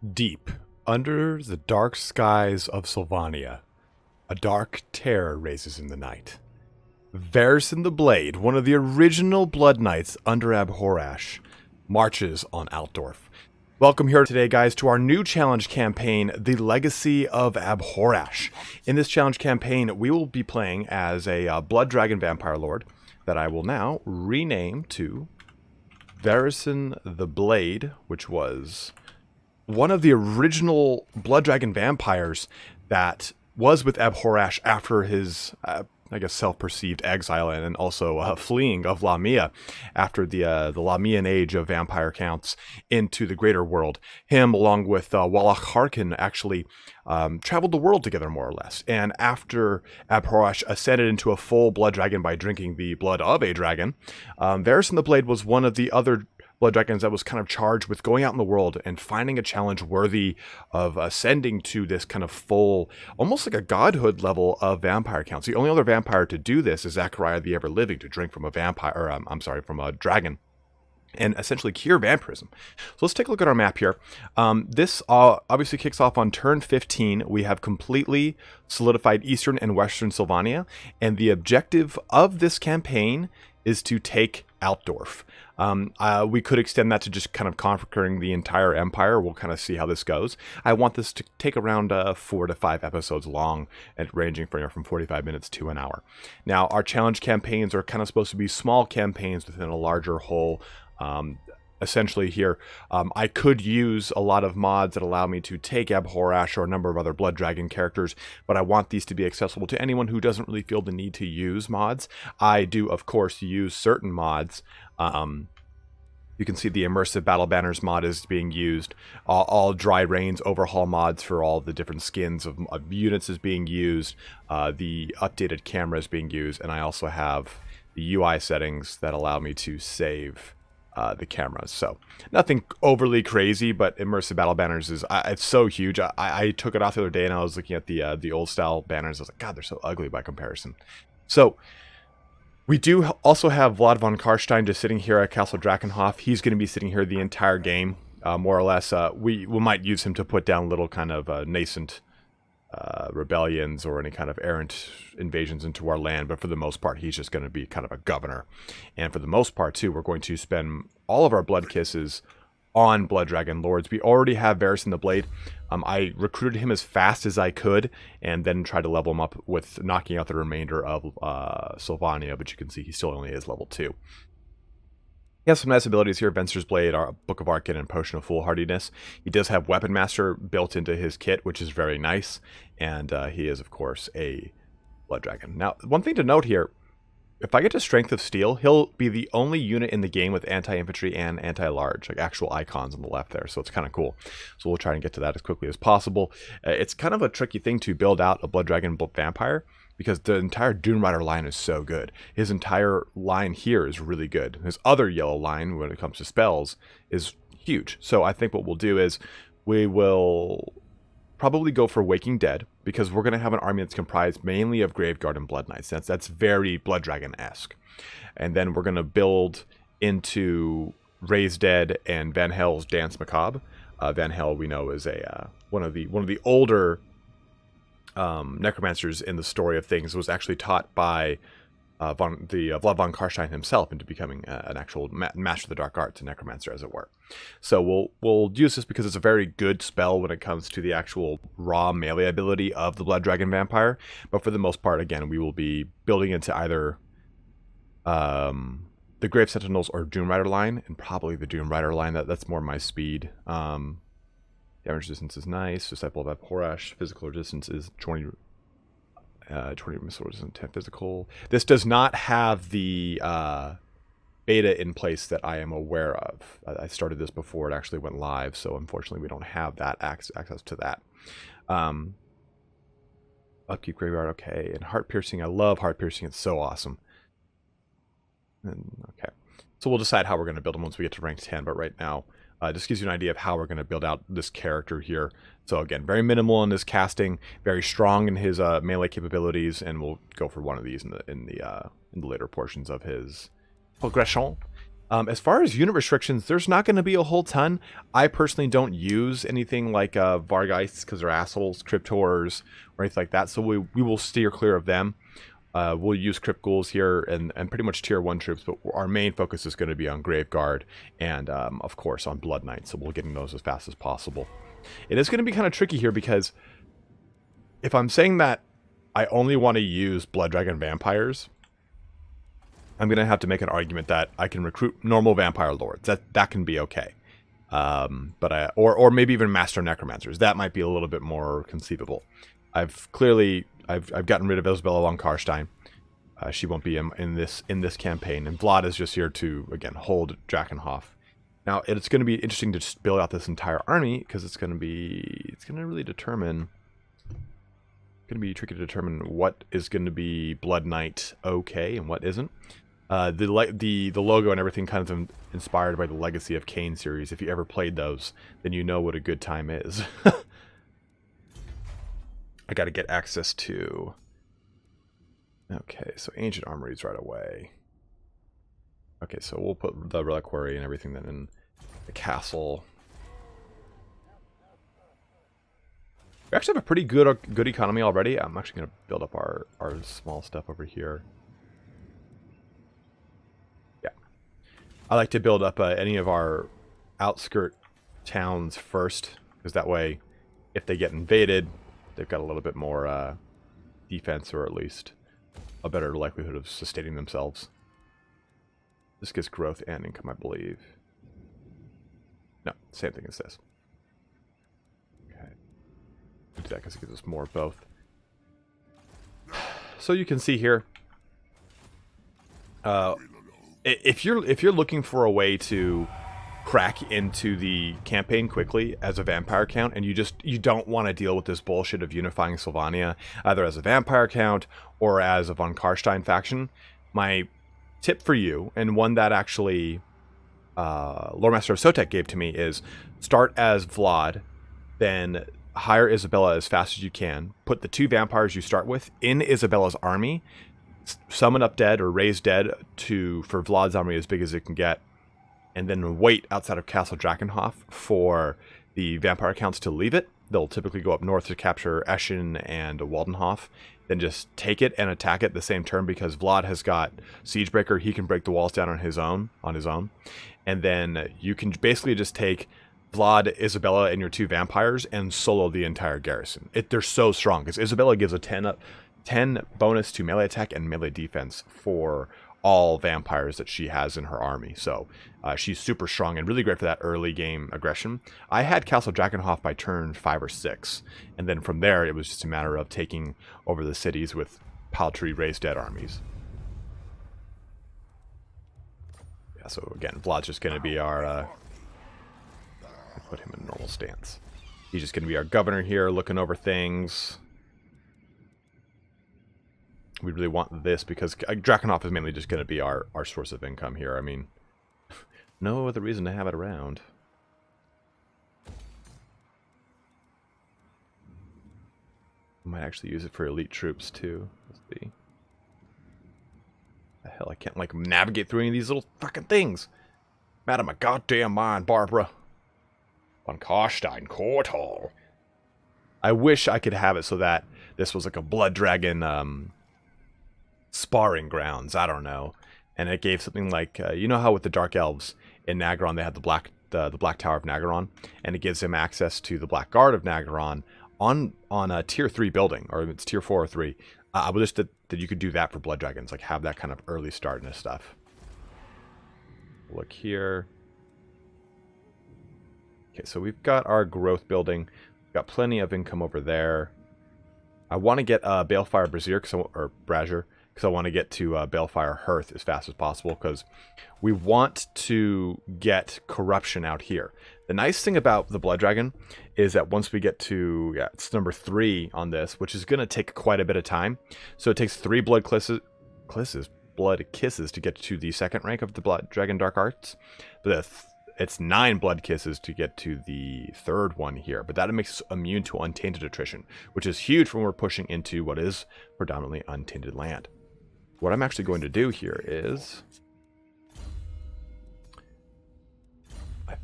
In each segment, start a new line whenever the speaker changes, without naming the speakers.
Deep under the dark skies of Sylvania, a dark terror races in the night. Varys the Blade, one of the original Blood Knights under Abhorash, marches on Altdorf. Welcome here today, guys, to our new challenge campaign, The Legacy of Abhorash. In this challenge campaign, we will be playing as a Blood Dragon Vampire Lord that I will now rename to Varys the Blade, which was one of the original Blood Dragon vampires that was with Abhorash after his, self-perceived exile and also fleeing of Lamia after the Lamian age of vampire counts into the greater world. Him, along with Wallach Harkin, actually traveled the world together, more or less. And after Abhorash ascended into a full Blood Dragon by drinking the blood of a dragon, Varys the Blade was one of the other Blood Dragons that was kind of charged with going out in the world and finding a challenge worthy of ascending to this kind of full, almost like a godhood level of vampire counts. The only other vampire to do this is Zachariah the Ever-Living, to drink from a vampire, from a dragon, and essentially cure vampirism. So let's take a look at our map here. This obviously kicks off on turn 15. We have completely solidified Eastern and Western Sylvania, and the objective of this campaign is to take Altdorf. We could extend that to just kind of conquering the entire empire. We'll kind of see how this goes. I want this to take around 4 to 5 episodes long, and ranging from 45 minutes to an hour. Now, our challenge campaigns are kind of supposed to be small campaigns within a larger whole. Essentially here, I could use a lot of mods that allow me to take Abhorash or a number of other Blood Dragon characters, but I want these to be accessible to anyone who doesn't really feel the need to use mods. I do, of course, use certain mods. You can see the Immersive Battle Banners mod is being used. All Dry Rains overhaul mods for all the different skins of units is being used. The updated camera is being used, and I also have the UI settings that allow me to save the cameras. So nothing overly crazy, but Immersive Battle Banners is it's so huge. I took it off the other day and I was looking at the old style banners. I was like, God, they're so ugly by comparison. So we do also have Vlad von Karstein just sitting here at Castle Drakenhof. He's going to be sitting here the entire game, more or less. We might use him to put down little kind of nascent rebellions or any kind of errant invasions into our land, but for the most part he's just going to be kind of a governor. And for the most part too, we're going to spend all of our blood kisses on Blood Dragon Lords. We already have Varys the Blade. I recruited him as fast as I could and then tried to level him up with knocking out the remainder of Sylvania, but you can see he still only is level 2. He has some nice abilities here: Venser's Blade, our Book of Arcane, and Potion of Foolhardiness. He does have Weapon Master built into his kit, which is very nice, and he is, of course, a Blood Dragon. Now, one thing to note here, if I get to Strength of Steel, he'll be the only unit in the game with anti-infantry and anti-large, like actual icons on the left there, so it's kind of cool. So we'll try and get to that as quickly as possible. It's kind of a tricky thing to build out a Blood Dragon Vampire, because the entire Dune Rider line is so good. His entire line here is really good. His other yellow line, when it comes to spells, is huge. So I think what we'll do is we will probably go for Waking Dead, because we're going to have an army that's comprised mainly of Graveguard and Blood Knights. That's very Blood Dragon-esque. And then we're going to build into Raise Dead and Van Hel's Dance Macabre. Van Hel, we know, is one of the older necromancers in the story of things. Was actually taught by Vlad von Karstein himself into becoming an actual master of the dark arts, a necromancer, as it were. So we'll use this because it's a very good spell when it comes to the actual raw melee ability of the Blood Dragon Vampire. But for the most part, again, we will be building into either the Grave Sentinels or Doom Rider line, and probably the Doom Rider line. That's more my speed. Damage resistance is nice. Disciple of Abhorash. Physical resistance is 20 missile resistance, 10 physical. This does not have the beta in place that I am aware of. I started this before it actually went live, so unfortunately we don't have that access to that. Upkeep Graveyard, okay. And Heart Piercing, I love Heart Piercing. It's so awesome. And, okay. So we'll decide how we're going to build them once we get to rank 10, but right now, just gives you an idea of how we're going to build out this character here. So again, very minimal in his casting, very strong in his melee capabilities, and we'll go for one of these in the later portions of his progression. As far as unit restrictions, there's not going to be a whole ton. I personally don't use anything like Vargeists because they're assholes, Cryptors, or anything like that. So we will steer clear of them. We'll use Crypt Ghouls here and pretty much tier 1 troops, but our main focus is going to be on Graveguard and, of course, on Blood Knights. So we'll get in those as fast as possible. It is going to be kind of tricky here because if I'm saying that I only want to use Blood Dragon Vampires, I'm going to have to make an argument that I can recruit normal Vampire Lords. That can be okay. Or maybe even Master Necromancers. That might be a little bit more conceivable. I've gotten rid of Isabella von Karstein. She won't be in this campaign, and Vlad is just here to again hold Drakenhof. Now it's going to be interesting to just build out this entire army because it's going to be tricky to determine what is going to be Blood Knight okay and what isn't. The logo and everything kind of inspired by the Legacy of Kain series. If you ever played those, then you know what a good time is. I got to get access to... Okay, so Ancient Armories right away. Okay, so we'll put the Reliquary and everything then in the castle. We actually have a pretty good economy already. I'm actually going to build up our small stuff over here. Yeah. I like to build up any of our outskirt towns first, because that way, if they get invaded, they've got a little bit more defense, or at least a better likelihood of sustaining themselves. This gets growth and income, I believe. No, same thing as this. Okay. Do that because it gives us more of both. So you can see here, if you're looking for a way to crack into the campaign quickly as a vampire count, and you don't want to deal with this bullshit of unifying Sylvania either as a vampire count or as a von Karstein faction, my tip for you, and one that actually Lore Master of Sotek gave to me, is start as Vlad, then hire Isabella as fast as you can, put the 2 vampires you start with in Isabella's army, summon up dead or raise dead for Vlad's army as big as it can get, and then wait outside of Castle Drakenhof for the vampire counts to leave it. They'll typically go up north to capture Eschen and Waldenhof, then just take it and attack it the same turn, because Vlad has got Siegebreaker. He can break the walls down on his own. And then you can basically just take Vlad, Isabella, and your 2 vampires and solo the entire garrison. They're so strong, because Isabella gives a 10 bonus to melee attack and melee defense for all vampires that she has in her army. So she's super strong and really great for that early game aggression. I had Castle Drakenhof by turn 5 or 6, and then from there it was just a matter of taking over the cities with paltry raised dead armies. Yeah, so again, Vlad's just going to be our... put him in normal stance. He's just going to be our governor here, looking over things. We really want this because Drakenhof is mainly just going to be our source of income here. I mean, no other reason to have it around. I might actually use it for elite troops too. Let's see. The hell, I can't like navigate through any of these little fucking things. I'm out of my goddamn mind, Barbara. Von Karstein Court Hall. I wish I could have it so that this was like a Blood Dragon sparring grounds. I don't know. And it gave something like, you know how with the Dark Elves in Nagaron they had the Black Tower of Nagaron, and it gives them access to the Black Guard of Nagaron on a tier 3 building, or it's tier 4 or 3. I wish that you could do that for Blood Dragons, like have that kind of early start and stuff. Look here. Okay, so we've got our growth building. We've got plenty of income over there. I want to get Balefire Brazier, or Brazier, because I want to get to Balefire Hearth as fast as possible, because we want to get corruption out here. The nice thing about the Blood Dragon is that once we get to, it's number 3 on this, which is going to take quite a bit of time. So it takes 3 blood kisses to get to the 2nd rank of the Blood Dragon Dark Arts. But it's 9 blood kisses to get to the 3rd one here, but that makes us immune to untainted attrition, which is huge when we're pushing into what is predominantly untainted land. What I'm actually going to do here is I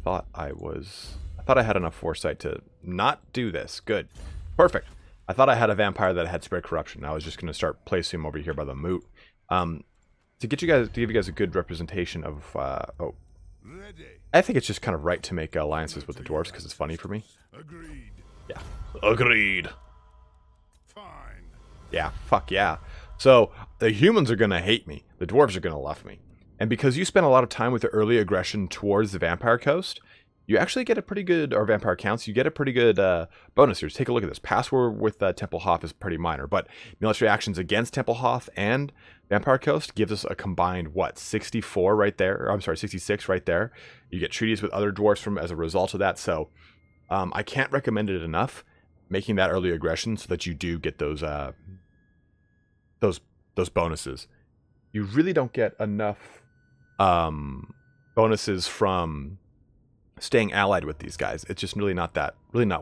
thought I had enough foresight to not do this. Good. Perfect. I thought I had a vampire that had spread corruption. I was just going to start placing him over here by the moot. To give you guys a good representation of I think it's just kind of right to make alliances with the dwarves because it's funny for me.
Agreed.
Yeah. Agreed.
Fine.
Yeah, fuck yeah. So the humans are going to hate me. The dwarves are going to love me. And because you spend a lot of time with the early aggression towards the vampire coast, you actually get a pretty good, or vampire counts, you get a pretty good bonus here. Just take a look at this. Pass war with Templehof is pretty minor, but military actions against Templehof and Vampire Coast gives us a combined, what, 64 right there? Or, I'm sorry, 66 right there. You get treaties with other dwarfs from as a result of that. So I can't recommend it enough, making that early aggression so that you do get those bonuses. You really don't get enough bonuses from staying allied with these guys. It's just really not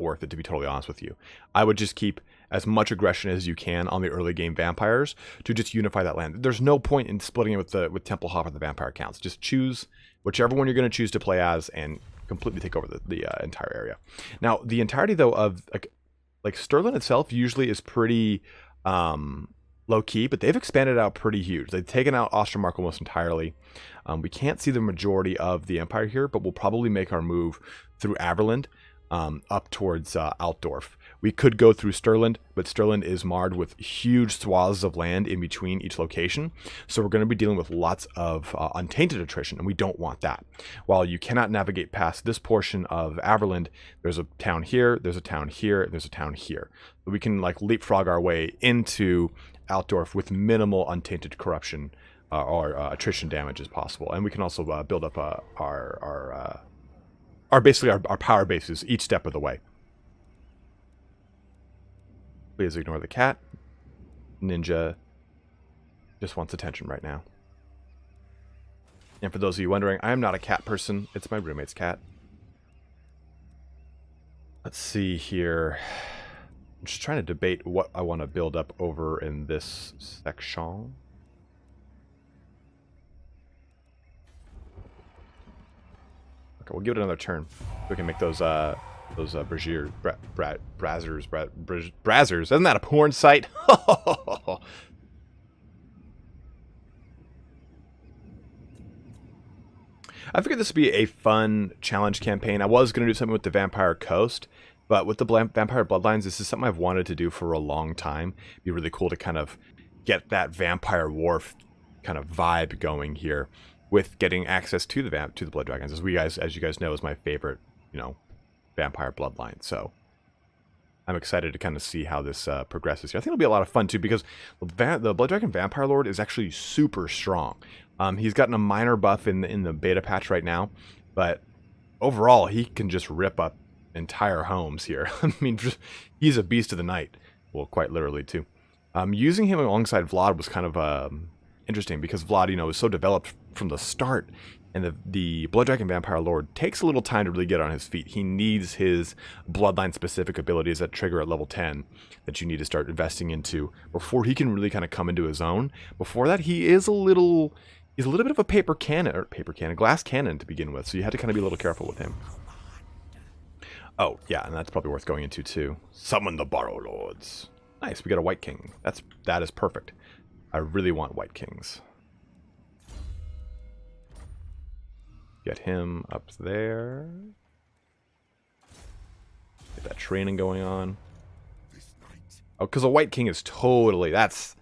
worth it, to be totally honest with you. I would just keep as much aggression as you can on the early game vampires to just unify that land. There's no point in splitting it with Templehof or the vampire counts. Just choose whichever one you're going to choose to play as and completely take over the entire area. Now, the entirety though of like Stirland itself usually is pretty low key, but they've expanded out pretty huge. They've taken out Ostermark almost entirely. We can't see the majority of the empire here, but we'll probably make our move through Averland up towards Altdorf. We could go through Stirland, but Stirland is marred with huge swaths of land in between each location. So we're going to be dealing with lots of untainted attrition, and we don't want that. While you cannot navigate past this portion of Averland, there's a town here, there's a town here, there's a town here. So we can like leapfrog our way into Altdorf with minimal untainted corruption or attrition damage as possible. And we can also build up our power bases each step of the way. Please ignore the cat. Ninja just wants attention right now. And for those of you wondering, I am not a cat person. It's my roommate's cat. Let's see here. I'm just trying to debate what I want to build up over in this section. Okay, we'll give it another turn. We can make those braziers. Isn't that a porn site? I figured this would be a fun challenge campaign. I was going to do something with the Vampire Coast, but with the Vampire Bloodlines, this is something I've wanted to do for a long time. It'd be really cool to kind of get that Vampire Wharf kind of vibe going here, with getting access to the Blood Dragons, as you guys know, is my favorite, Vampire Bloodline. So I'm excited to kind of see how this progresses here. I think it'll be a lot of fun too, because the Blood Dragon Vampire Lord is actually super strong. He's gotten a minor buff in the beta patch right now, but overall he can just rip up entire homes here. I mean, he's a beast of the night. Well, quite literally too. Using him alongside Vlad was kind of interesting, because Vlad, is so developed from the start, and the Blood Dragon Vampire Lord takes a little time to really get on his feet. He needs his bloodline specific abilities that trigger at level 10 that you need to start investing into before he can really kind of come into his own. Before that, he's a little bit of a glass cannon to begin with, so you had to kind of be a little careful with him. Oh, yeah, and that's probably worth going into too. Summon the Borrow Lords. Nice, we got a White King. That is perfect. I really want White Kings. Get him up there. Get that training going on. Oh, because a White King is totally... That's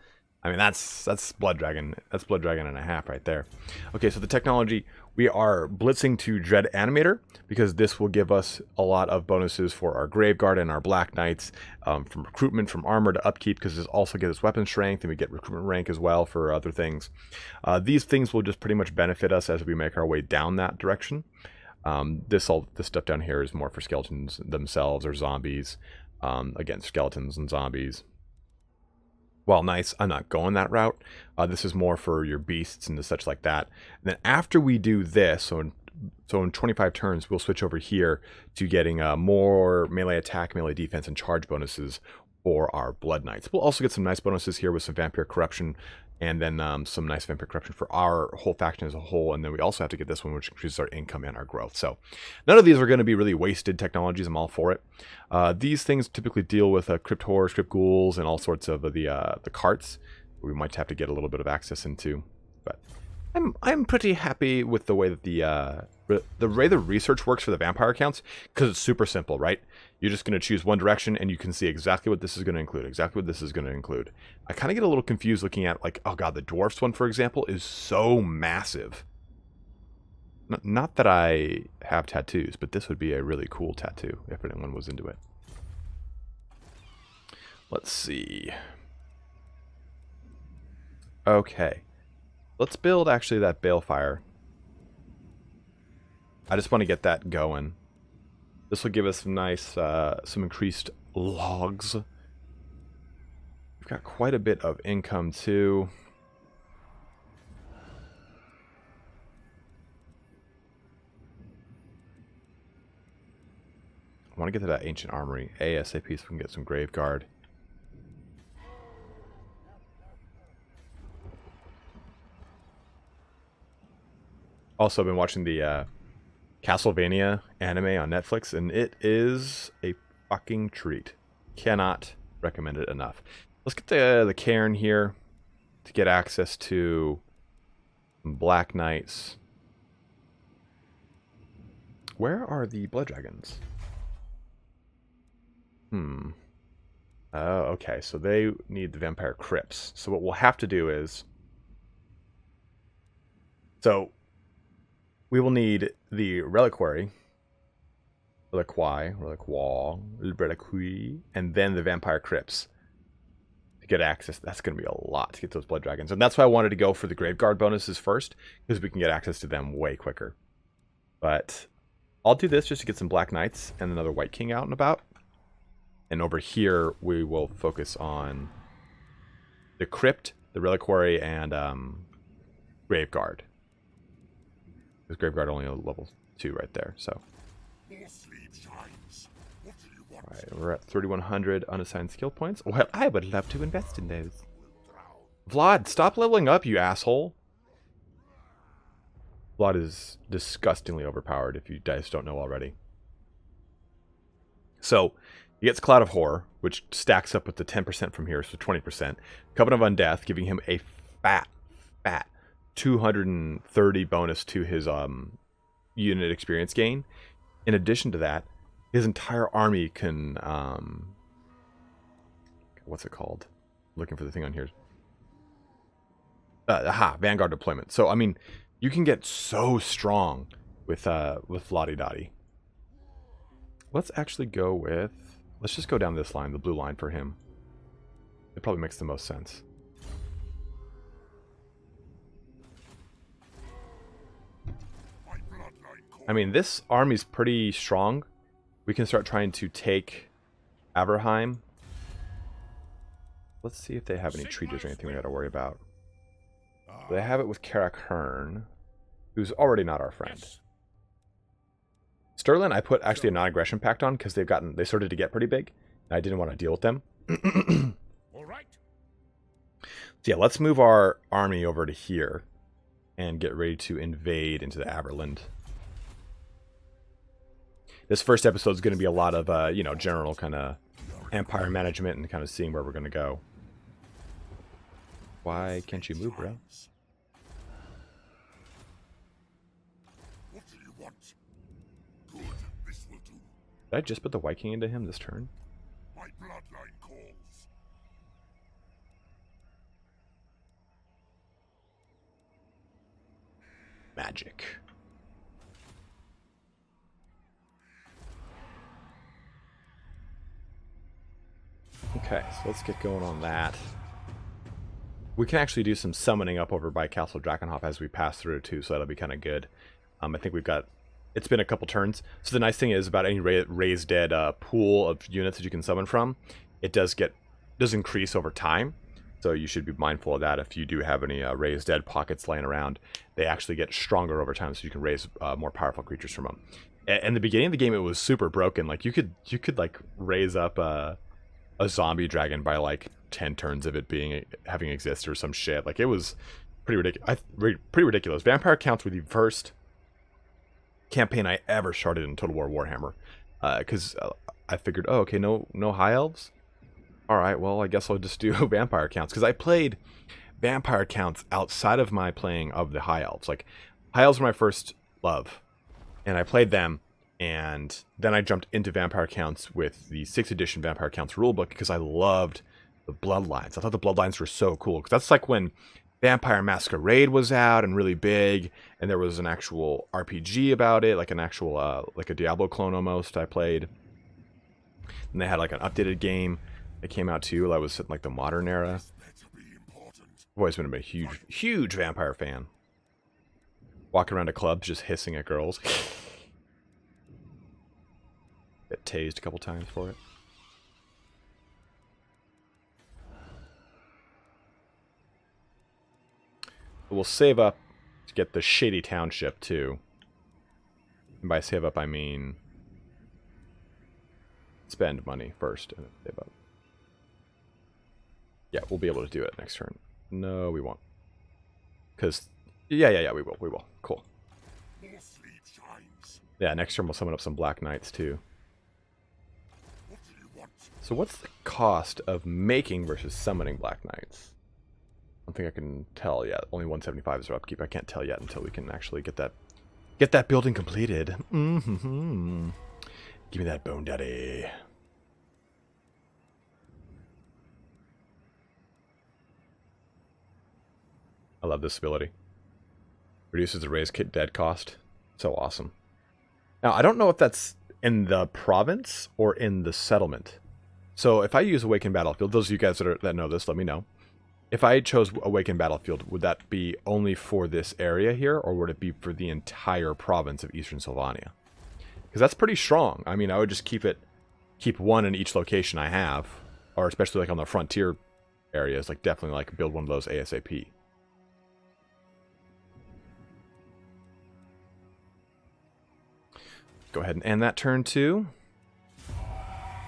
Blood Dragon. That's Blood Dragon and a half right there. Okay, so the technology, we are blitzing to Dread Animator, because this will give us a lot of bonuses for our Graveguard and our Black Knights, from recruitment, from armor to upkeep, because this also gives us weapon strength, and we get recruitment rank as well for other things. These things will just pretty much benefit us as we make our way down that direction. This stuff down here is more for skeletons themselves or zombies, against skeletons and zombies. Well, nice. I'm not going that route. This is more for your beasts and such like that. And then after we do this, so in 25 turns, we'll switch over here to getting more melee attack, melee defense, and charge bonuses for our Blood Knights. We'll also get some nice bonuses here with some Vampire Corruption, and then some nice Vampire Corruption for our whole faction as a whole. And then we also have to get this one, which increases our income and our growth. So none of these are going to be really wasted technologies. I'm all for it. These things typically deal with Crypt Horrors, Crypt Ghouls, and all sorts of the carts we might have to get a little bit of access into. But I'm pretty happy with the way that the way the research works for the vampire accounts, because it's super simple, right? You're just going to choose one direction, and you can see exactly what this is going to include, exactly what this is going to include. I kind of get a little confused looking at, like, oh god, the Dwarfs one, for example, is so massive. Not that I have tattoos, but this would be a really cool tattoo if anyone was into it. Let's see. Okay. Let's build, actually, that Balefire. I just want to get that going. This will give us some nice, some increased logs. We've got quite a bit of income, too. I want to get to that ancient armory ASAP so we can get some Graveguard. Also, I've been watching the Castlevania anime on Netflix, and it is a fucking treat. Cannot recommend it enough. Let's get the cairn here to get access to Black Knights. Where are the Blood Dragons? Oh, okay. So they need the Vampire Crypts. So what we'll have to do is... So... we will need the Reliquary, and then the Vampire Crypts to get access. That's going to be a lot to get those Blood Dragons. And that's why I wanted to go for the Graveguard bonuses first, because we can get access to them way quicker. But I'll do this just to get some Black Knights and another White King out and about. And over here, we will focus on the Crypt, the Reliquary, and Graveguard. Because Graveguard only a level 2 right there, so. Alright, we're at 3,100 unassigned skill points. Well, I would love to invest in those. Vlad, stop leveling up, you asshole. Vlad is disgustingly overpowered, if you guys don't know already. So, he gets Cloud of Horror, which stacks up with the 10% from here, so 20%. Covenant of Undeath, giving him a fat 230 bonus to his unit experience gain. In addition to that, his entire army can what's it called? I'm looking for the thing on here. Vanguard deployment. So I mean, you can get so strong with Lottie Dottie. Let's actually go with, let's just go down this line, the blue line for him. It probably makes the most sense. I mean, this army's pretty strong. We can start trying to take Averheim. Let's see if they have any treaties or anything we got to worry about. They have it with Karak Hearn, who's already not our friend. Sterling, I put actually a non-aggression pact on because they started to get pretty big, and I didn't want to deal with them.
All right.
So yeah, let's move our army over to here and get ready to invade into the Averland. This first episode is going to be a lot of, general kind of empire management and kind of seeing where we're going to go. Why can't you move, bro?
What do you want? Good, this will do.
Did I just put the White King into him this turn?
My bloodline calls.
Magic. Okay, so let's get going on that. We can actually do some summoning up over by Castle Drakenhof as we pass through too, so that'll be kind of good. I think we've got, it's been a couple turns. So the nice thing is about any raised dead pool of units that you can summon from, it does increase over time. So you should be mindful of that. If you do have any raised dead pockets laying around, they actually get stronger over time, so you can raise more powerful creatures from them. In the beginning of the game, it was super broken. Like you could like raise up a a zombie dragon by like 10 turns of it having exist or some shit. Like, it was pretty ridiculous. Pretty ridiculous. Vampire counts were the first campaign I ever started in Total War Warhammer, because I figured, oh, okay, no high elves. All right, well, I guess I'll just do vampire counts, because I played vampire counts outside of my playing of the high elves. Like, high elves were my first love, and I played them, and then I jumped into vampire counts with the 6th edition vampire counts rulebook because I loved the bloodlines. I thought the bloodlines were so cool, because that's like when Vampire Masquerade was out and really big, and there was an actual RPG about it, like an actual like a Diablo clone almost. I played, and they had like an updated game that came out too. That was in like the modern era. I've always been a huge vampire fan. Walking around a club just hissing at girls. Get tased a couple times for it. We'll save up to get the shady township too. And by save up, I mean spend money first and then save up. Yeah, we'll be able to do it next turn. No, we won't. Because, yeah, we will. Cool. Yeah, next turn we'll summon up some Black Knights too. So what's the cost of making versus summoning Black Knights? I don't think I can tell yet. Only 175 is our upkeep. I can't tell yet until we can actually get that building completed. Mm-hmm. Give me that bone, daddy. I love this ability. Reduces the raise kit dead cost. So awesome. Now, I don't know if that's in the province or in the settlement. So if I use Awakened Battlefield, those of you guys that know this, let me know. If I chose Awakened Battlefield, would that be only for this area here, or would it be for the entire province of Eastern Sylvania? Because that's pretty strong. I mean, I would just keep one in each location I have, or especially like on the frontier areas, like definitely like build one of those ASAP. Go ahead and end that turn too.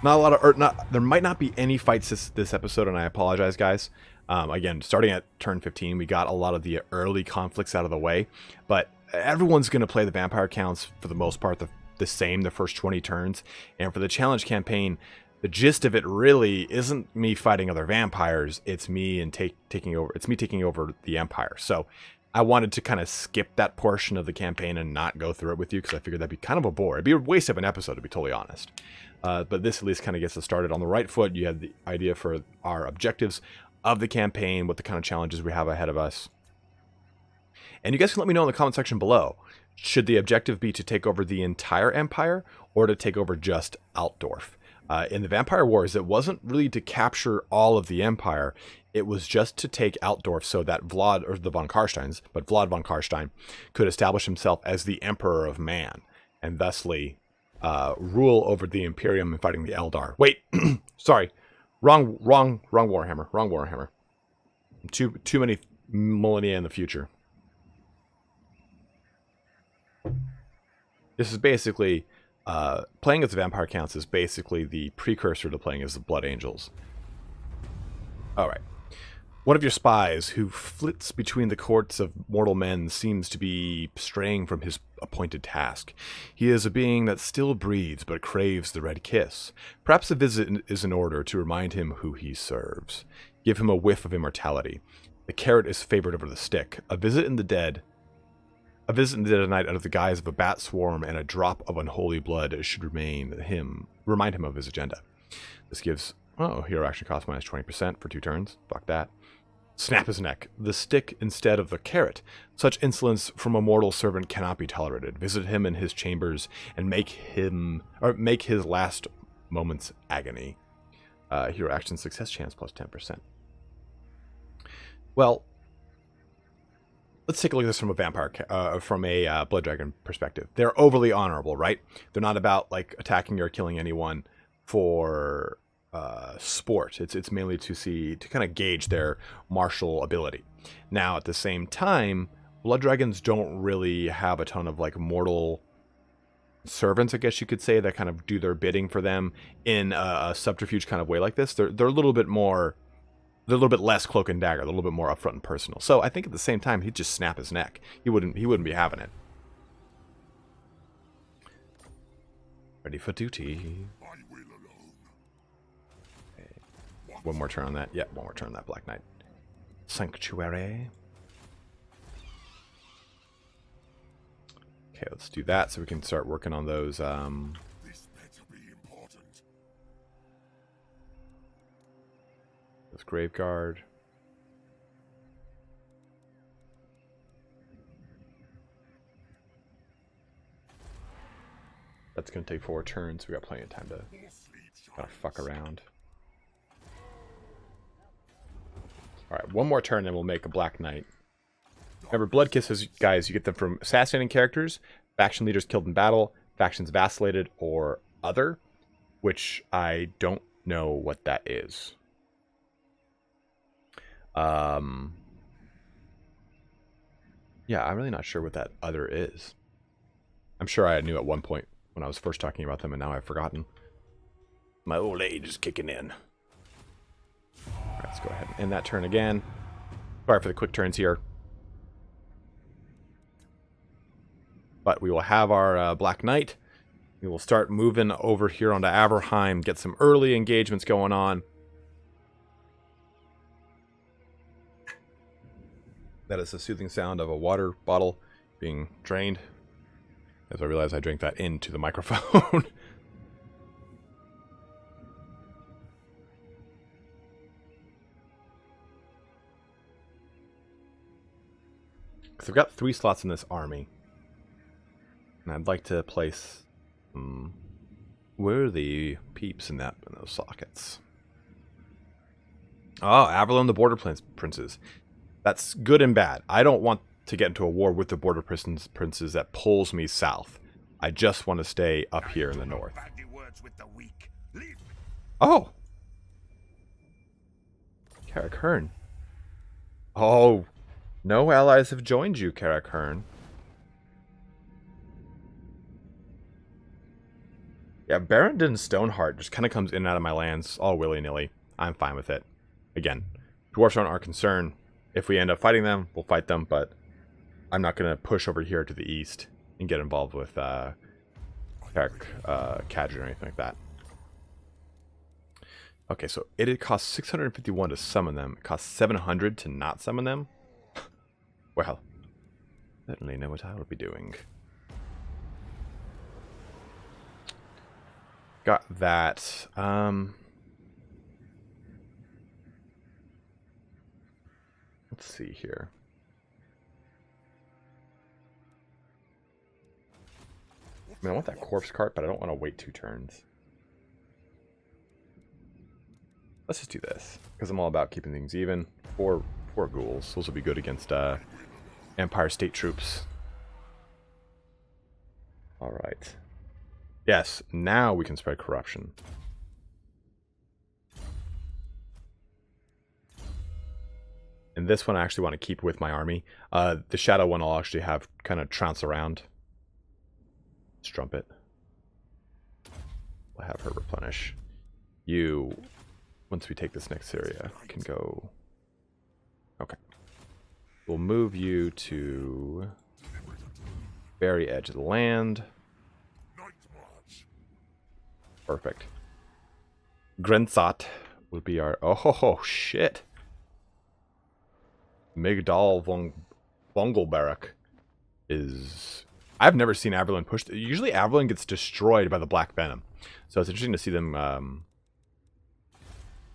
Not a lot of, there might not be any fights this episode, and I apologize, guys. Again, starting at turn 15, we got a lot of the early conflicts out of the way, but everyone's going to play the vampire counts for the most part the same the first 20 turns, and for the challenge campaign, the gist of it really isn't me fighting other vampires. It's me taking over the Empire. So I wanted to kind of skip that portion of the campaign and not go through it with you, because I figured that'd be kind of a bore. It'd be a waste of an episode, to be totally honest. But this at least kind of gets us started on the right foot. You have the idea for our objectives of the campaign, what the kind of challenges we have ahead of us. And you guys can let me know in the comment section below. Should the objective be to take over the entire Empire, or to take over just Altdorf? In the Vampire Wars, it wasn't really to capture all of the Empire. It was just to take Altdorf so that Vlad, or the von Karsteins, but Vlad von Karstein could establish himself as the Emperor of Man, and thusly rule over the Imperium and fighting the Eldar. Wait, sorry. Wrong Warhammer. Too many millennia in the future. This is basically playing as the Vampire Counts is basically the precursor to playing as the Blood Angels. All right. One of your spies who flits between the courts of mortal men seems to be straying from his appointed task. He is a being that still breathes but craves the red kiss. Perhaps a visit is in order to remind him who he serves. Give him a whiff of immortality. The carrot is favored over the stick. A visit in the dead at night under the guise of a bat swarm and a drop of unholy blood should remind him of his agenda. This gives hero action cost minus 20% for 2 turns. Fuck that. Snap his neck. The stick instead of the carrot. Such insolence from a mortal servant cannot be tolerated. Visit him in his chambers and make his last moment's agony. Hero action success chance plus 10%. Well, let's take a look at this from a Blood Dragon perspective. They're overly honorable, right? They're not about like attacking or killing anyone for sport. It's mainly to kind of gauge their martial ability. Now, at the same time, Blood Dragons don't really have a ton of like mortal servants, I guess you could say, that kind of do their bidding for them in a subterfuge kind of way like this. They're a little bit more, they're a little bit less cloak and dagger, a little bit more upfront and personal. So I think at the same time he'd just snap his neck. He wouldn't be having it. Ready for duty.
I will alone.
Okay. One more turn on that. Yeah, one more turn on that Black Knight. Sanctuary. Okay, let's do that so we can start working on those.
This better be important.
This Graveguard. That's going to take 4 turns. We got plenty of time to
More sleep
kind of fuck around. Alright, one more turn, then we'll make a Black Knight. Remember, Blood Kisses, guys, you get them from assassinating characters, faction leaders killed in battle, factions vacillated, or other, which I don't know what that is. Yeah, I'm really not sure what that other is. I'm sure I knew at one point when I was first talking about them, and now I've forgotten. My old age is kicking in. Alright, let's go ahead and end that turn again. Sorry for the quick turns here. But we will have our Black Knight. We will start moving over here onto Averheim, get some early engagements going on. That is the soothing sound of a water bottle being drained. As I realize I drank that into the microphone. Because I've got 3 slots in this army. And I'd like to place worthy peeps in those sockets. Oh, Avalon the Border Princes. That's good and bad. I don't want to get into a war with the Border Princes that pulls me south. I just want to stay up here in the north. Oh! Carrick Hearn. Oh, no allies have joined you, Carrick Hearn. Yeah, Barrington Stoneheart just kind of comes in and out of my lands all willy-nilly. I'm fine with it. Again, dwarfs aren't our concern. If we end up fighting them, we'll fight them, but I'm not going to push over here to the east and get involved with Carrick Cadron or anything like that. Okay, so it costs 651 to summon them. It costs 700 to not summon them. Well, certainly know what I will be doing. Got that. Let's see here. I mean, I want that corpse cart, but I don't want to wait 2 turns. Let's just do this, because I'm all about keeping things even. 4 ghouls. Those will be good against Empire State troops. Alright. Yes, now we can spread corruption. And this one I actually want to keep with my army. The shadow one I'll actually have kind of trounce around. Strumpet. We'll have her replenish. You, once we take this next area, can go... Okay. We'll move you to very edge of the land. Perfect. Grensat will be our... Oh, shit. Migdal von Bongelbarrack is... I've never seen Averlin pushed. Usually Averlin gets destroyed by the Black Venom. So it's interesting to see them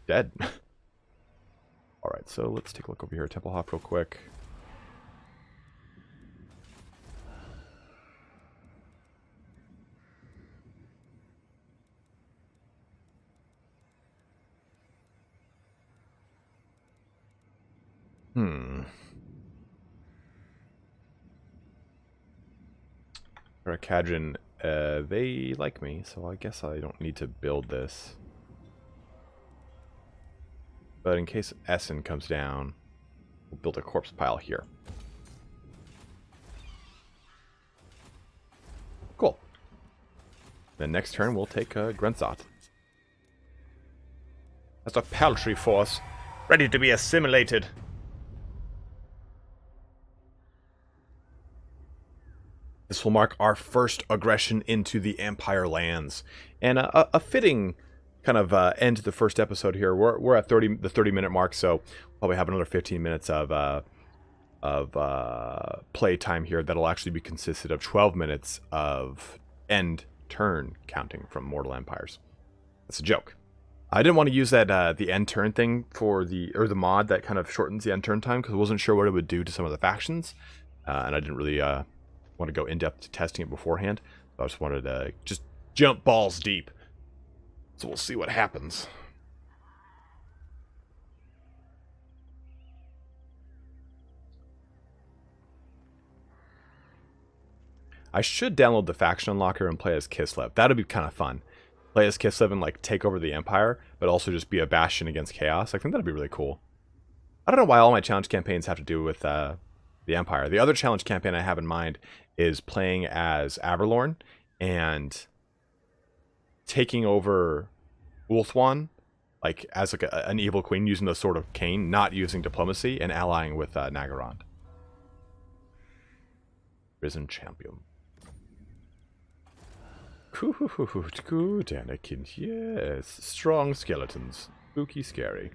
dead. Alright, so let's take a look over here at Temple Hop real quick. Cadron, they like me, so I guess I don't need to build this. But in case Essen comes down, we'll build a corpse pile here. Cool. Then next turn, we'll take Gruntzot. That's a paltry force, ready to be assimilated. This will mark our first aggression into the Empire lands, and a fitting kind of end to the first episode here. We're at the 30-minute mark, so probably have another 15 minutes of play time here. That'll actually be consisted of 12 minutes of end turn counting from Mortal Empires. That's a joke. I didn't want to use that the end turn thing for the mod that kind of shortens the end turn time because I wasn't sure what it would do to some of the factions, and I didn't really want to go in depth to testing it beforehand. So I just wanted to just jump balls deep. So we'll see what happens. I should download the faction unlocker and play as Kislev. That'd be kind of fun. Play as Kislev and like take over the Empire, but also just be a bastion against chaos. I think that'd be really cool. I don't know why all my challenge campaigns have to do with the Empire. The other challenge campaign I have in mind is playing as Averlorn and taking over Ulthuan, like as like an evil queen using the Sword of Cain, not using diplomacy, and allying with Nagaroth. Risen champion. Good, Anakin. Yes, strong skeletons. Spooky, scary.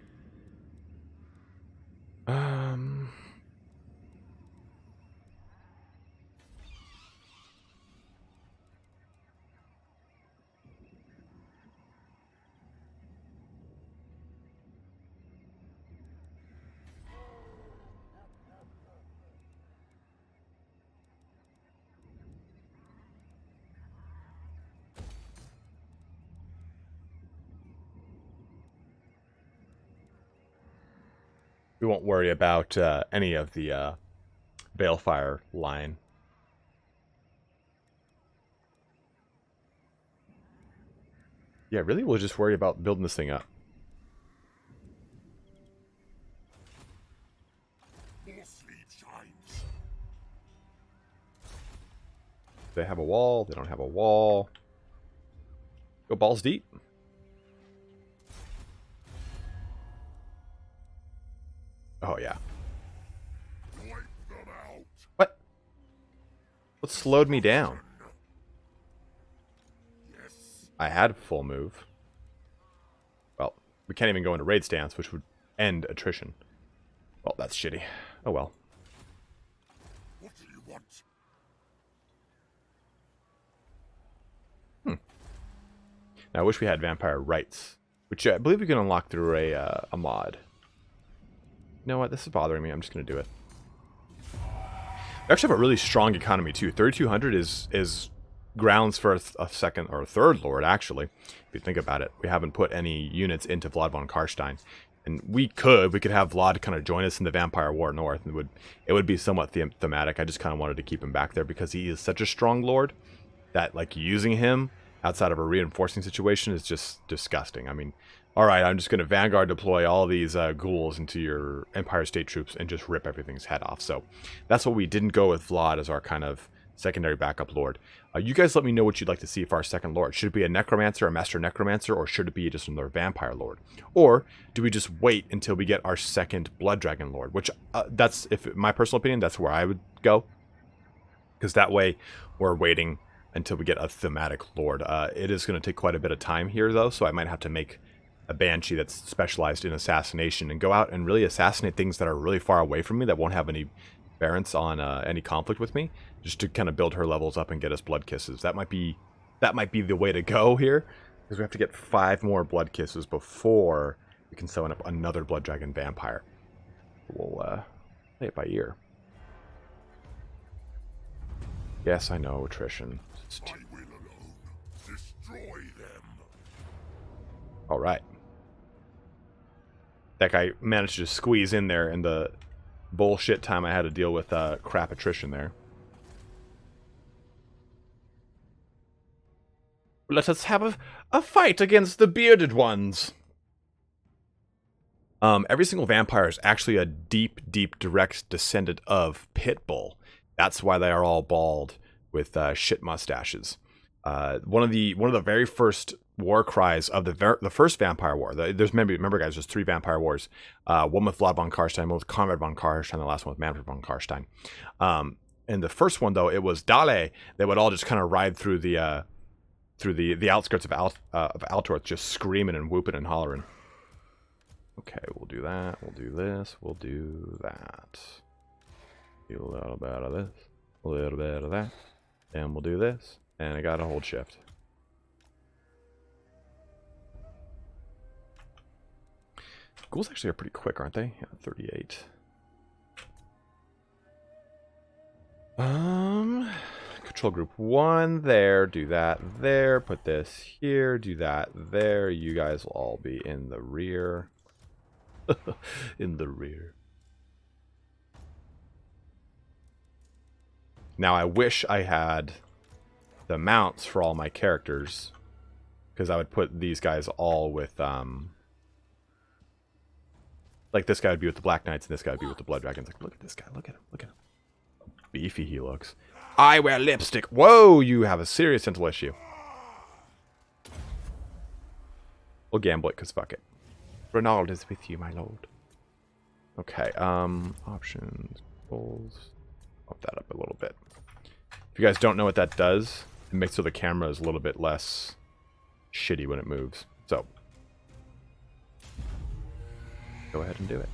We won't worry about any of the Balefire line. Yeah, really, we'll just worry about building this thing up. They have a wall. They don't have a wall. Go balls deep. Oh, yeah. What? What slowed me down? I had full move. Well, we can't even go into raid stance, which would end attrition. Well, that's shitty. Oh well.
What do you want?
Now, I wish we had Vampire Rights, which I believe we can unlock through a mod. You know what? This is bothering me. I'm just going to do it. We actually have a really strong economy, too. 3,200 is grounds for a second or a third lord, actually. If you think about it. We haven't put any units into Vlad von Karstein. And we could have Vlad kind of join us in the Vampire War North. And it would be somewhat thematic. I just kind of wanted to keep him back there because he is such a strong lord that, like, using him outside of a reinforcing situation is just disgusting. I mean, all right, I'm just going to Vanguard deploy all these ghouls into your Empire State troops and just rip everything's head off. So that's what we didn't go with Vlad as our kind of secondary backup lord. You guys let me know what you'd like to see for our second lord. Should it be a Necromancer, a Master Necromancer, or should it be just another Vampire Lord? Or do we just wait until we get our second Blood Dragon Lord? Which, that's, if my personal opinion, that's where I would go. Because that way, we're waiting until we get a thematic lord. It is going to take quite a bit of time here, though, so I might have to make a Banshee that's specialized in assassination and go out and really assassinate things that are really far away from me that won't have any bearance on any conflict with me, just to kind of build her levels up and get us blood kisses. That might be the way to go here, because we have to get 5 more blood kisses before we can summon up another Blood Dragon Vampire. We'll play it by ear. Yes, I know, attrition.
I will alone destroy them.
All right. That guy managed to squeeze in there in the bullshit time I had to deal with crap attrition there. Let us have a fight against the bearded ones. Every single vampire is actually a deep, deep direct descendant of Pitbull. That's why they are all bald with shit mustaches. One of the very first war cries of the first Vampire War. Remember guys, there's 3 Vampire Wars. One with Vlad von Karstein, one with Conrad von Karstein, the last one with Manfred von Karstein. In the first one though, it was Dale. They would all just kind of ride through the outskirts of Altorth, just screaming and whooping and hollering. Okay, we'll do that. We'll do this. We'll do that. Do a little bit of this. A little bit of that. And we'll do this. And I gotta hold shift. Ghouls actually are pretty quick, aren't they? Yeah, 38. Control group 1 there. Do that there. Put this here. Do that there. You guys will all be in the rear. In the rear. Now I wish I had the mounts for all my characters, because I would put these guys all with like this guy would be with the Black Knights and this guy would be with the Blood Dragons. Like, look at this guy, look at him, look at him. How beefy he looks. I wear lipstick. Whoa, you have a serious dental issue. We'll gamble it, because fuck it. Ronald is with you, my lord. Okay, options, goals. Up that up a little bit. If you guys don't know what that does, it makes so the camera is a little bit less shitty when it moves. So, go ahead and do it.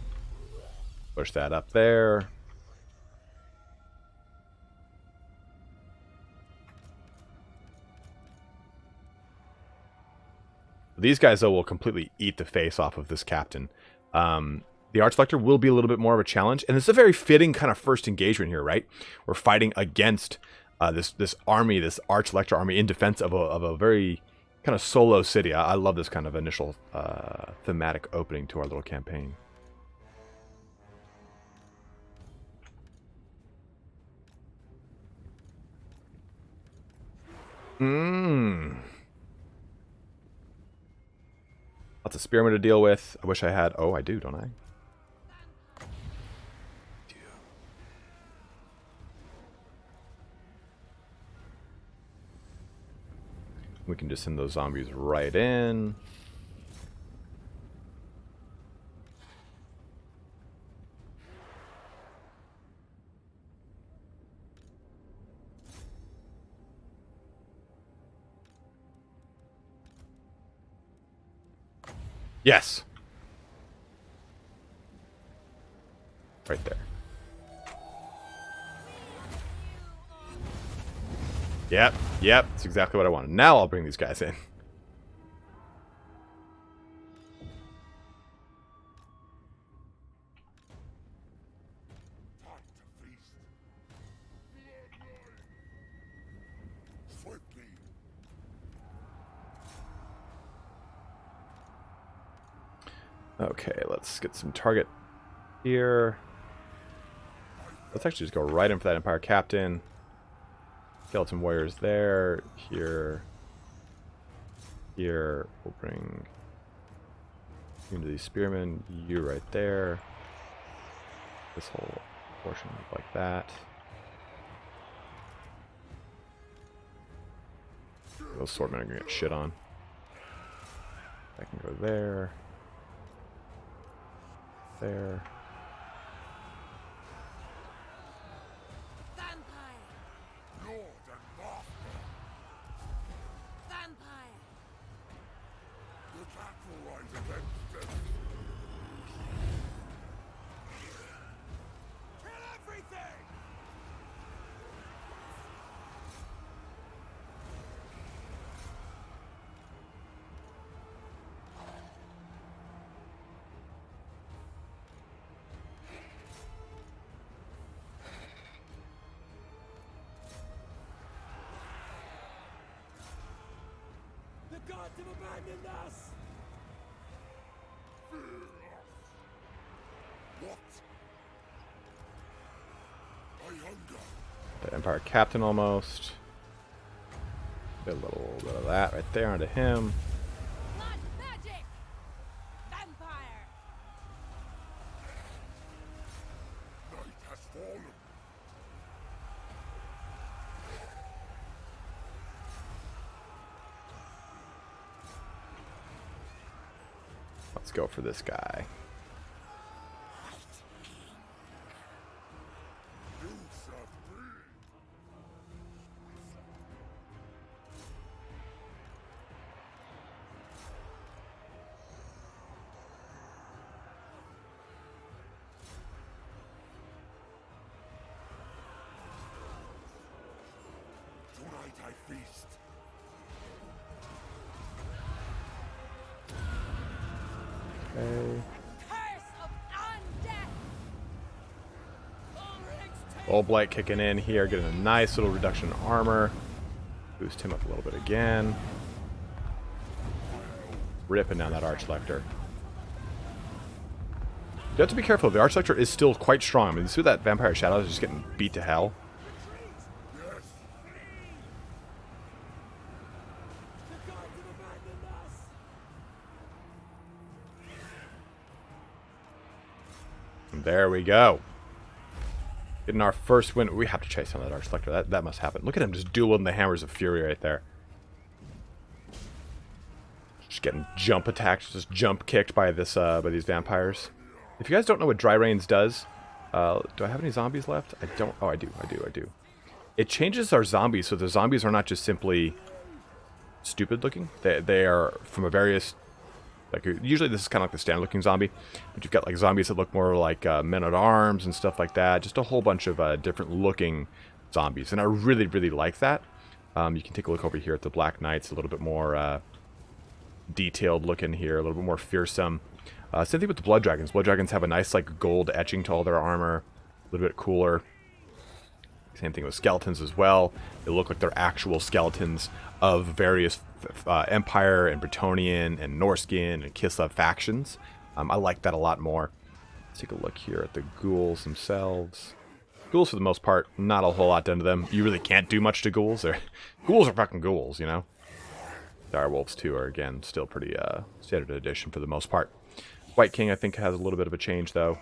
Push that up there. These guys, though, will completely eat the face off of this captain. The Archlector will be a little bit more of a challenge, and it's a very fitting kind of first engagement here, right? We're fighting against this army, this Archlector army, in defense of a very kind of solo city. I love this kind of initial thematic opening to our little campaign. Lots of spearmen to deal with. I wish I had... Oh, I do, don't I? We can just send those zombies right in. Yes. Right there. Yep, that's exactly what I wanted. Now I'll bring these guys in. Okay, let's get some target here. Let's actually just go right in for that Empire Captain. Skeleton Warriors there. Here. Here. We'll bring you into these Spearmen. You right there. This whole portion like that. Those swordmen are gonna get shit on. I can go there. There.
The gods have abandoned us!
What? I hunger.
The Empire Captain almost. Get a little bit of that right there onto him.
Blood magic! Vampire!
Night has fallen.
Let's go for this guy.
Tonight I feast.
Okay.
Curse of undeath!
Full blight kicking in here, getting a nice little reduction in armor. Boost him up a little bit again. Ripping down that Archlector. You have to be careful. The Archlector is still quite strong. I mean, you see that Vampire Shadow is just getting beat to hell.
The gods have abandoned us!
And there we go. Getting our first win. We have to chase down that Archlector. That must happen. Look at him just dueling the Hammers of Fury right there. Just getting jump attacked, just jump kicked by this by these vampires. If you guys don't know what Dry Rains does, do I have any zombies left? I don't. Oh, I do. It changes our zombies, so the zombies are not just simply stupid looking. They are from a various, like, usually this is kind of like the standard looking zombie, but you've got like zombies that look more like men at arms and stuff like that. Just a whole bunch of different looking zombies, and I really, really like that. You can take a look over here at the Black Knights, a little bit more detailed looking here, a little bit more fearsome. Same thing with the Blood Dragons. Blood Dragons have a nice like gold etching to all their armor, a little bit cooler. Same thing with skeletons as well. They look like they're actual skeletons of various Empire and Bretonnian and Norskin and Kislev factions. I like that a lot more. Let's take a look here at the ghouls themselves. Ghouls, for the most part, not a whole lot done to them. You really can't do much to ghouls. Ghouls are fucking ghouls, you know? Direwolves, too, are, again, still pretty standard edition for the most part. White King, I think, has a little bit of a change, though.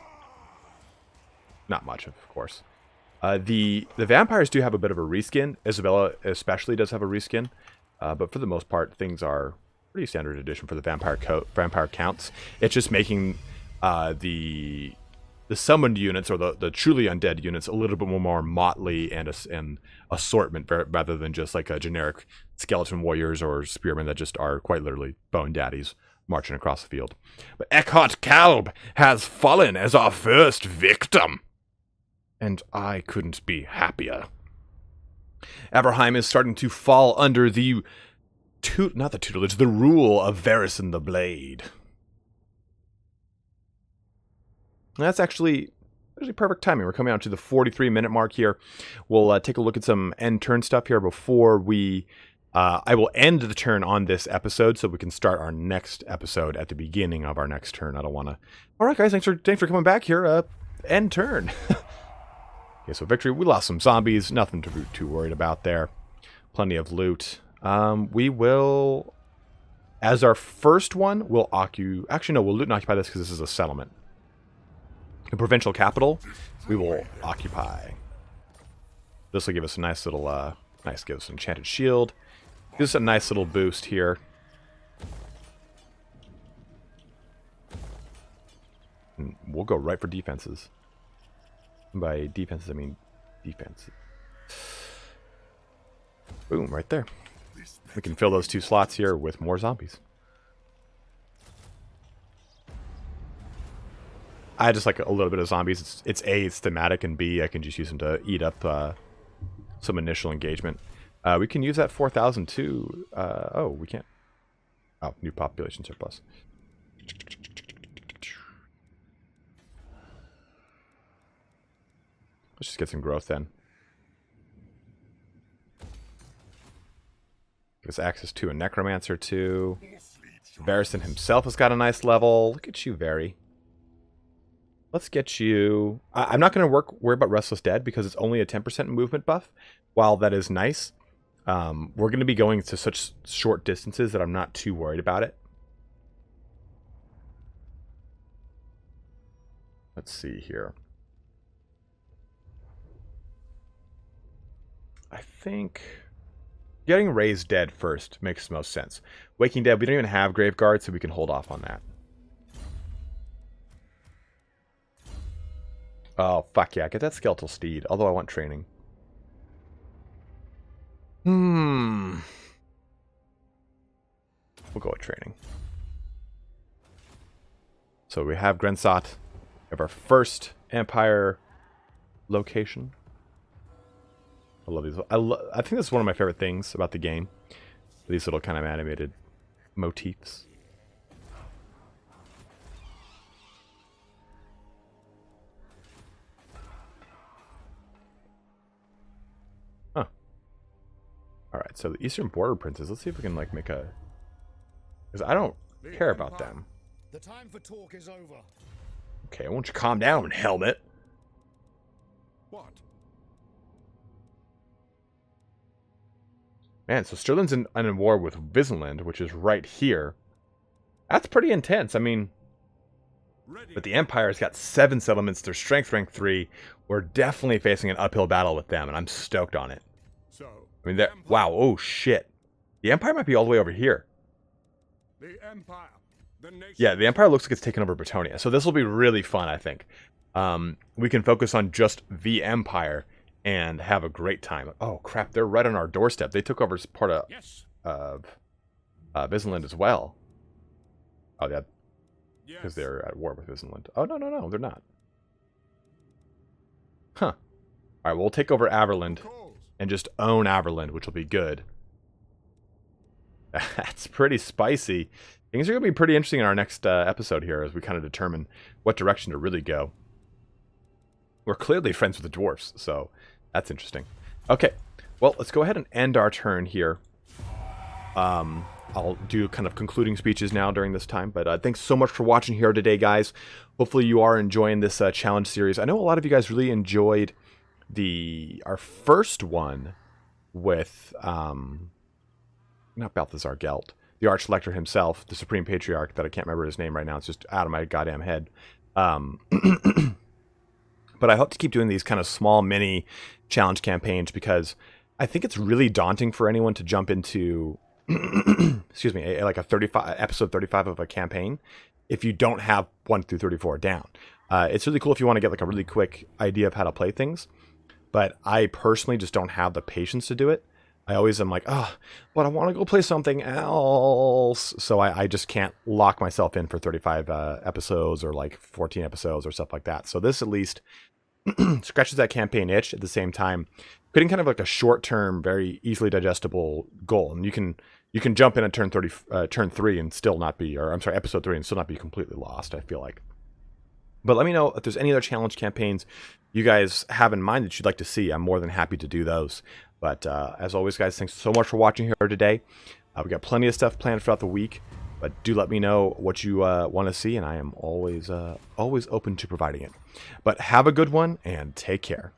Not much, of course. The vampires do have a bit of a reskin. Isabella especially does have a reskin. But for the most part, things are pretty standard edition for the vampire counts. It's just making the summoned units, or the truly undead units, a little bit more motley and assortment, rather than just like a generic skeleton warriors or spearmen that just are quite literally bone daddies marching across the field. But Eckhart Kalb has fallen as our first victim, and I couldn't be happier. Aberheim is starting to fall under the the rule of Varys the Blade. And that's actually perfect timing. We're coming out to the 43-minute mark here. We'll take a look at some end turn stuff here before we... I will end the turn on this episode so we can start our next episode at the beginning of our next turn. I don't want to... All right, guys, thanks for coming back here. End turn. Okay, so victory. We lost some zombies. Nothing to be too worried about there. Plenty of loot. We will... As our first one, we'll occupy... Actually, no, we'll loot and occupy this because this is a settlement. The provincial capital, we will occupy. This will give us a nice little... give us an enchanted shield. Give us a nice little boost here. And we'll go right for defenses. By defenses, I mean defense. Boom, right there. We can fill those two slots here with more zombies. I just like a little bit of zombies. It's A, it's thematic, and B, I can just use them to eat up some initial engagement. We can use that 4,000 too. Oh, we can't. Oh, new population surplus. Let's just get some growth then. Give us access to a necromancer too. Varys himself has got a nice level. Look at you, Very. Let's get you... I'm not going to worry about Restless Dead because it's only a 10% movement buff. While that is nice, we're going to be going to such short distances that I'm not too worried about it. Let's see here. I think getting Raised Dead first makes the most sense. Waking Dead, we don't even have Graveguard, so we can hold off on that. Oh, fuck yeah. Get that skeletal steed. Although I want training. We'll go with training. So we have Grensot. We have our first Empire location. I love these. I think this is one of my favorite things about the game. These little kind of animated motifs. Huh. Alright, so the Eastern Border Princes. Let's see if we can, like, make a... Because I don't care about them.
The time for talk is over.
Okay, won't you calm down, Helmet?
What?
Man, so Sterling's in war with Visenland, which is right here. That's pretty intense. I mean, but the Empire's got 7 settlements. They're strength rank 3. We're definitely facing an uphill battle with them, and I'm stoked on it.
So,
I mean, wow, oh shit. The Empire might be all the way over here.
the Empire, the nation.
Yeah, the Empire looks like it's taken over Bretonia. So this will be really fun, I think. We can focus on just the Empire and have a great time. Oh, crap, they're right on our doorstep. They took over part of
Yes.
Visenland as well. Oh, yeah,
Yes.
because they're at war with Visenland. Oh, no, they're not. Huh. All right, we'll take over Averland
Calls.
and just own Averland, which will be good. That's pretty spicy. Things are going to be pretty interesting in our next episode here as we kind of determine what direction to really go. We're clearly friends with the Dwarfs, so that's interesting. Okay, well, let's go ahead and end our turn here. I'll do kind of concluding speeches now during this time, but thanks so much for watching here today, guys. Hopefully you are enjoying this challenge series. I know a lot of you guys really enjoyed our first one with, not Balthazar Gelt, the Archlector himself, the Supreme Patriarch, that I can't remember his name right now. It's just out of my goddamn head. But I hope to keep doing these kind of small mini challenge campaigns because I think it's really daunting for anyone to jump into, excuse me, like a episode 35 of a campaign if you don't have 1 through 34 down. It's really cool if you want to get like a really quick idea of how to play things, but I personally just don't have the patience to do it. I always am like, oh, but I want to go play something else. So I just can't lock myself in for 35 episodes or like 14 episodes or stuff like that. So this at least scratches that campaign itch at the same time, creating kind of like a short-term, very easily digestible goal. And you can jump in at turn 3 and still not be, or I'm sorry, episode 3 and still not be completely lost, I feel like. But let me know if there's any other challenge campaigns you guys have in mind that you'd like to see. I'm more than happy to do those. But as always, guys, thanks so much for watching here today. We got plenty of stuff planned throughout the week, but do let me know what you want to see, and I am always open to providing it. But have a good one, and take care.